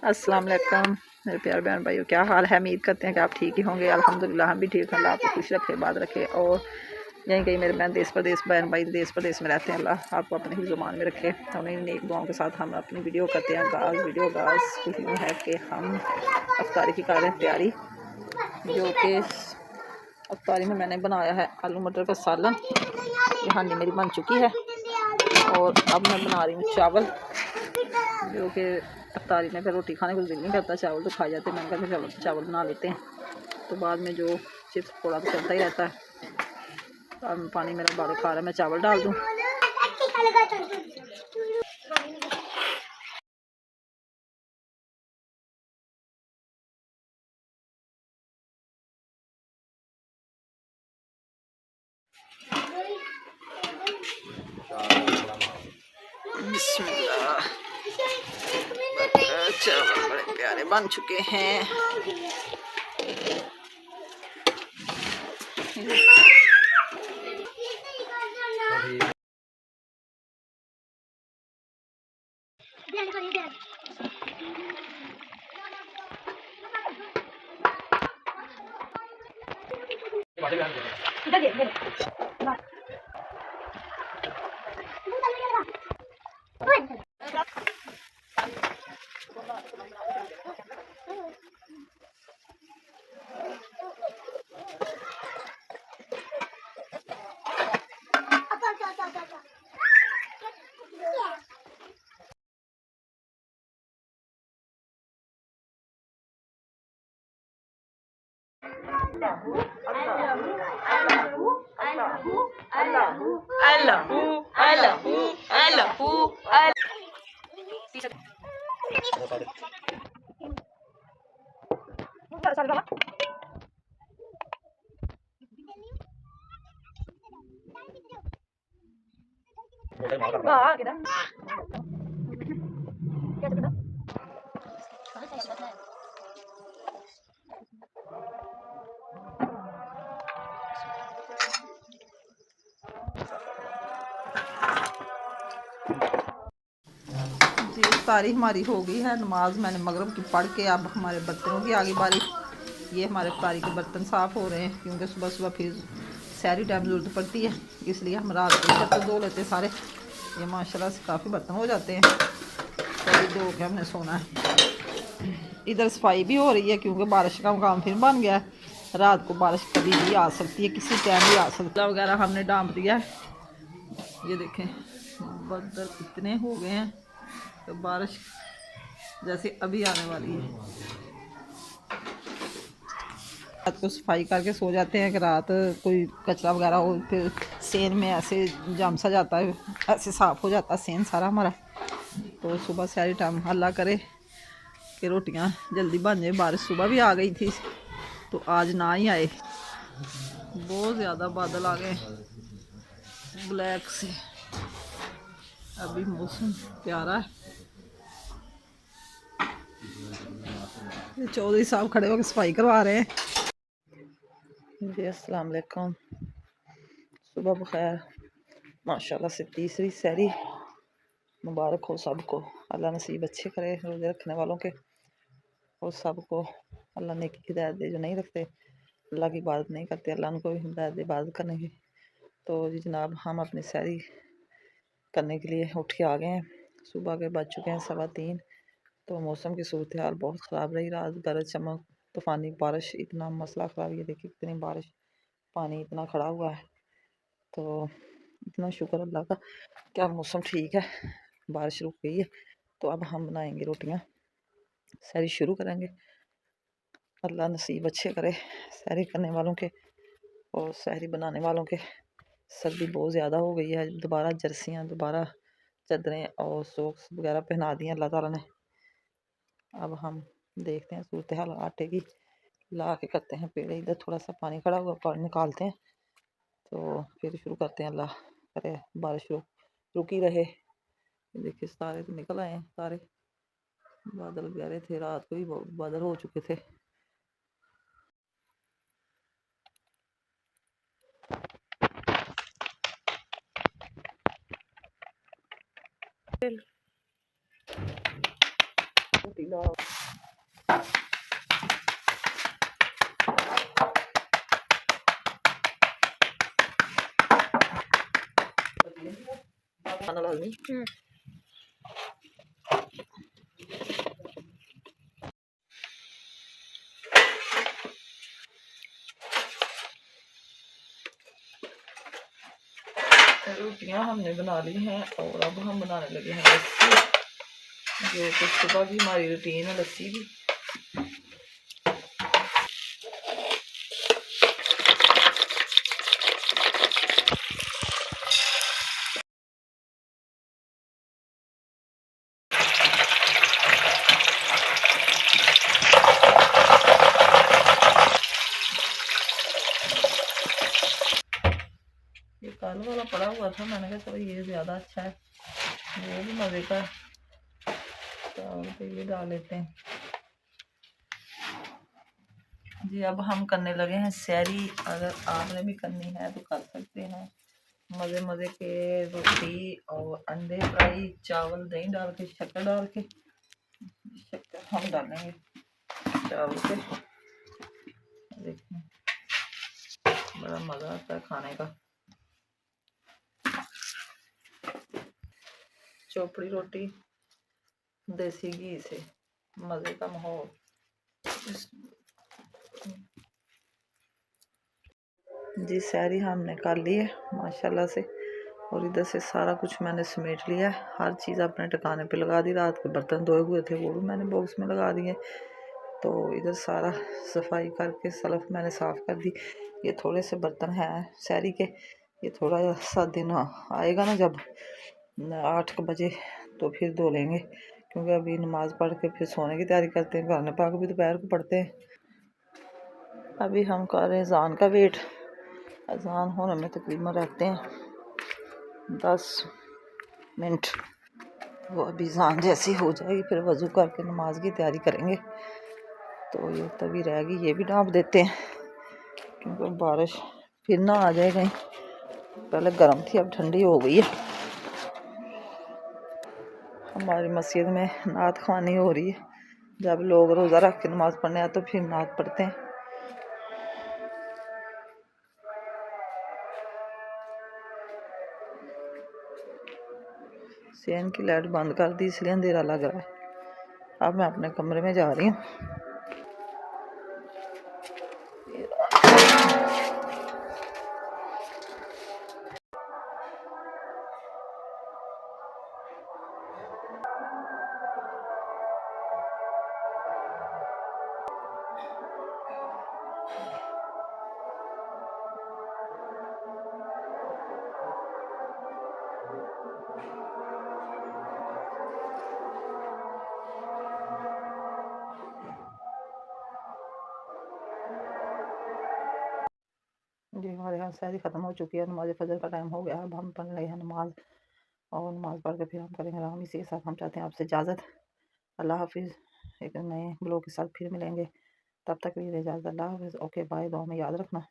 अस्सलाम वालेकुम मेरे प्यारे बहन भाइयों, क्या हाल है। उम्मीद करते हैं कि आप ठीक ही होंगे। अल्हम्दुलिल्लाह हम भी ठीक हैं। अल्लाह आपको खुश रखे, बात रखे। और यहीं कहीं मेरे बहन देश प्रदेश बहन भाई देश प्रदेश में रहते हैं, अल्लाह आपको अपने ही ज़ुबान में रखे। उन्हीं नेक दुआओं के साथ हम अपनी वीडियो करते हैं आगाज़। वीडियो आगाज़ कुछ यूँ है कि हम अफ्तारी की कर रहे हैं तैयारी, जो कि अफ्तारी में मैंने बनाया है आलू मटर का सालन। ये हांडी मेरी बन चुकी है और अब मैं बना रही हूँ चावल, जो कि अफ्तारी में फिर रोटी खाने को दिल नहीं करता, चावल तो खाए जाते हैं। मैंने कहा चलो चावल बना लेते हैं, तो बाद में जो चिप्स थोड़ा तो चलता ही रहता है। अब पानी मेरा बाल खा रहा है, मैं चावल डाल दूँ। बिस्मिल्लाह, चावल बड़े प्यारे बन चुके हैं। जी इफ्तारी हमारी हो गई है। नमाज मैंने मगरिब की पढ़ के अब हमारे बर्तनों की आगे बारी। ये हमारे इफ्तारी के बर्तन साफ़ हो रहे हैं, क्योंकि सुबह सुबह फिर सहरी टाइम ज़रूरत पड़ती है, इसलिए हम रात को बर्तन धो लेते हैं सारे। ये माशाल्लाह से काफ़ी बर्तन हो जाते हैं, तो ये धो के हमने सोना है। इधर सफाई भी हो रही है, क्योंकि बारिश का मकाम फिर बन गया है। रात को बारिश कभी भी आ सकती है, किसी टाइम भी आ सकती है। वगैरह हमने डांप दिया है। ये देखें बदल इतने हो गए हैं, तो बारिश जैसे अभी आने वाली है। रात को सफाई करके सो जाते हैं कि रात कोई कचरा वगैरह हो, फिर सेन में ऐसे जम सा जाता है, ऐसे साफ़ हो जाता है सेन सारा हमारा। तो सुबह सारी टाइम अल्लाह करे कि रोटियां जल्दी बन जाए। बारिश सुबह भी आ गई थी, तो आज ना ही आए। बहुत ज़्यादा बादल आ गए ब्लैक से। अभी मौसम प्यारा है। चौधरी साहब खड़े होकर सफाई करवा रहे हैं। जी अस्सलाम वालेकुम, सुबह बखैर। माशाल्लाह से तीसरी सहरी मुबारक हो सबको। अल्लाह नसीब अच्छे करे रोज़े रखने वालों के, और सबको अल्लाह नेकी की हिदायत दे। जो नहीं रखते, अल्लाह की इबादत नहीं करते, अल्लाह उनको भी हिदायत दे इबादत करने की। तो जी जनाब, हम अपनी सहरी करने के लिए उठ के आ गए हैं। सुबह के बज चुके हैं 3:15। तो मौसम की सूरत हाल बहुत ख़राब रही। रात गरज चमक तूफ़ानी बारिश, इतना मसला ख़राब। ये देखिए कितनी बारिश, पानी इतना खड़ा हुआ है। तो इतना शुक्र अल्लाह का, क्या मौसम ठीक है, बारिश रुक गई है। तो अब हम बनाएंगे रोटियां, सहरी शुरू करेंगे। अल्लाह नसीब अच्छे करे सहरी करने वालों के और सहरी बनाने वालों के। सर्दी बहुत ज़्यादा हो गई है। दोबारा जर्सियाँ, दोबारा चादरें और सॉक्स वगैरह पहना दी हैं अल्लाह ताला ने। अब हम देखते हैं सूरत हाल आटे की, ला के करते हैं पेड़े। इधर थोड़ा सा पानी खड़ा हुआ, पानी निकालते हैं, तो फिर शुरू करते हैं। अल्लाह करे बारिश रुकी रहे। देखिए सारे तो निकल आए हैं, सारे बादल गहरे थे, रात को ही बादल हो चुके थे। पतीला। खाना लाजमी। रोटियां हमने बना ली हैं और अब हम बनाने लगे हैं लस्सी, जो कि सुबह की हमारी रूटीन है लस्सी की। ये काला वाला पड़ा हुआ था, मैंने कहा चलो ये ज़्यादा अच्छा है, वो भी मज़े का, तो ये डाल लेते हैं जी। अब हम करने लगे हैं सैरी। अगर आपने भी करनी है तो कर सकते हैं। मज़े मज़े के रोटी और अंडे फ्राई, चावल दही डाल के, शक्कर डाल के, शक्कर हम डालेंगे चावल पे। देखिए बड़ा मज़ा आता है खाने का। चोपड़ी रोटी देसी घी से, मज़े का माहौल। जी सैरी हमने कर ली है माशाल्लाह से, और इधर से सारा कुछ मैंने समेट लिया है, हर चीज़ अपने ठिकाने पे लगा दी। रात के बर्तन धोए हुए थे वो भी मैंने बॉक्स में लगा दिए। तो इधर सारा सफाई करके सलफ मैंने साफ़ कर दी। ये थोड़े से बर्तन हैं सैरी के, ये थोड़ा सा दिन आएगा ना जब 8 बजे तो फिर धो लेंगे, क्योंकि अभी नमाज़ पढ़ के फिर सोने की तैयारी करते हैं। कुरान पाक भी दोपहर को पढ़ते हैं। अभी हम कर रहे हैं अज़ान का वेट। अज़ान होने में तकरीबन रहते हैं 10 मिनट। वो अभी अज़ान जैसी हो जाएगी फिर वज़ू करके नमाज की तैयारी करेंगे। तो ये तभी रहेगी, ये भी ढाँप देते हैं क्योंकि बारिश फिर ना आ जाए कहीं। पहले गर्म थी अब ठंडी हो गई है। हमारी मस्जिद में नात ख़वानी हो रही है। जब लोग रोज़ा रख के नमाज़ पढ़ने आते तो फिर नात पढ़ते हैं। सेन की लाइट बंद कर दी इसलिए अंधेरा लग रहा है। अब मैं अपने कमरे में जा रही हूँ। जी हमारे यहाँ शादी ख़त्म हो चुकी है, नमाज फजर का टाइम हो गया। अब हम पढ़ रहे हैं नमाज, और नमाज पढ़ के फिर हम करेंगे आराम। इसी के साथ हम चाहते हैं आपसे इजाज़त। अल्लाह हाफिज़। एक नए ब्लॉग के साथ फिर मिलेंगे, तब तक के लिए इजाज़त। अल्लाह हाफिज़। Okay bye. दुआ में याद रखना।